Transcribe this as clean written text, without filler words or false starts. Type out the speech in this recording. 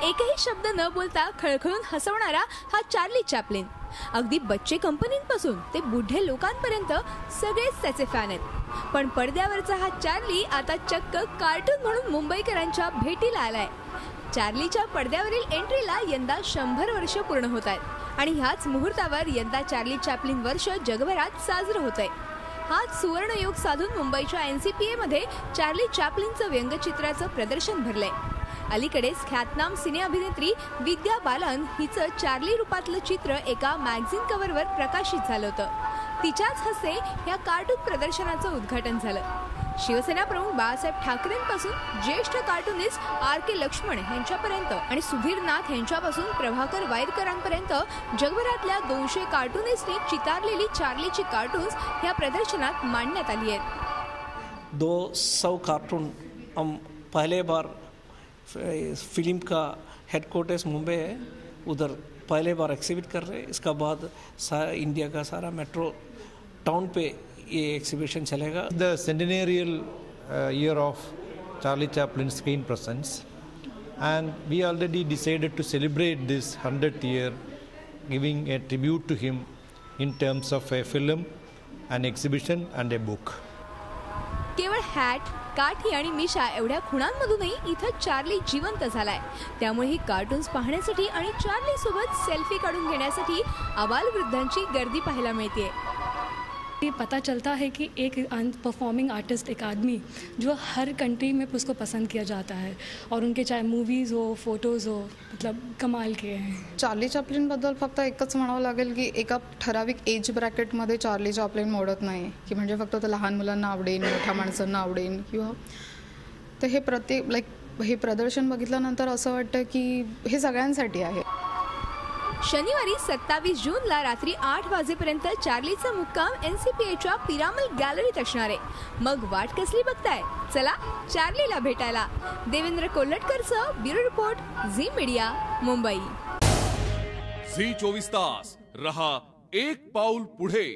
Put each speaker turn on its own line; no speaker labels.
एकही शब्द न बोलता खळखळून हसवणारा हा चार्ली चॅपलिन. अगदी बच्चे कंपनींपासून ते बुढे लोकांपर्यंत सगळेच त्याचे फॅन आहेत. पण पडद्यावरचा हा चार्ली आता चक्क कार्टून म्हणून मुंबईकरांच्या भेटीला आलाय. चार्लीच्या पडद्यावरील एंट्रीला यंदा 100 वर्ष पूर्ण होत आहेत आणि ह्याच मुहूर्तावर यंदा चार्ली चॅपलिन वर्ष जगभरात साजरं होत आहे. हाच सुवर्णयोग साधून मुंबईच्या NCPA मध्ये चार्ली चॅपलिनचं व्यंगचित्राचं प्रदर्शन भरलंय. अलीकडेच ख्यातनाम सिने अभिनेत्री विद्या बालन हिचं चार्ली रूपातलं चित्र एका मॅगझिन कव्हरवर प्रकाशित झालं होतं. तिच्याच हस्ते या कार्टून प्रदर्शनाचं उद्घाटन झालं. शिवसेना प्रमुख बाळासाहेब ठाकरेंपासून ज्येष्ठ कार्टूनिस्ट RK लक्ष्मण यांच्यापर्यंत आणि सुधीर नाथ यांच्यापासून प्रभाकर वाईरकरांपर्यंत जगभरातल्या 200 कार्टूनिस्टनी चितारलेली चार्लीची कार्टून्स या प्रदर्शनात मांडण्यात आली आहेत.
200 कार्टून हम पहले बार फिल्म का हेडक्वार्टर्स मुंबई है, उधर पहले बार एग्जिबिट कर रहे हैं. इसका बाद इंडिया का सारा मेट्रो टाउन पे ये एग्जीबिशन चलेगा.
The centenarial year of Charlie Chaplin's screen presence, and we already decided to celebrate this 100th year, giving a tribute to him in terms of a film, an exhibition and a book.
केवळ hat, काठी आणि मिशा एवढ्या खुणांमधूनही इथं Charlie जिवंत झालाय. त्यामुळे ही cartoons पाहण्यासाठी आणि चार्ली सोबत सेल्फी काढून घेण्यासाठी आबालवृद्धांची गर्दी पाहायला मिळते.
ये पता चलता है कि एक परफॉर्मिंग आर्टिस्ट, एक आदमी जो हर कंट्री में उसको पसंद किया जाता है और उनके चाहे मूवीज़ हो, फोटोज़ हो, मतलब कमाल के हैं.
चार्ली चॅपलिनबद्दल फक्त एकच म्हणावं लागेल की एका ठराविक एज ब्रॅकेटमध्ये चार्ली चॅपलिन मोडत नाही, की म्हणजे फक्त ते लहान मुलांना आवडेल, मोठ्या माणसांना आवडेल किंवा तर हे हे प्रदर्शन बघितल्यानंतर असं वाटतं की हे सगळ्यांसाठी आहे.
शनिवारी 27 जूनला रात्री 8 वाजेपर्यंत चार्लीचा मुक्काम NCPAच्या पिरामल गॅलरीत असणार आहे. मग वाट कसली बघताय? चला चार्लीला भेटायला. देवेंद्र कोल्हटकरचं bureau report, Zee media, Mumbai.
Zee 24 तास रहा एक पाऊल पुढे.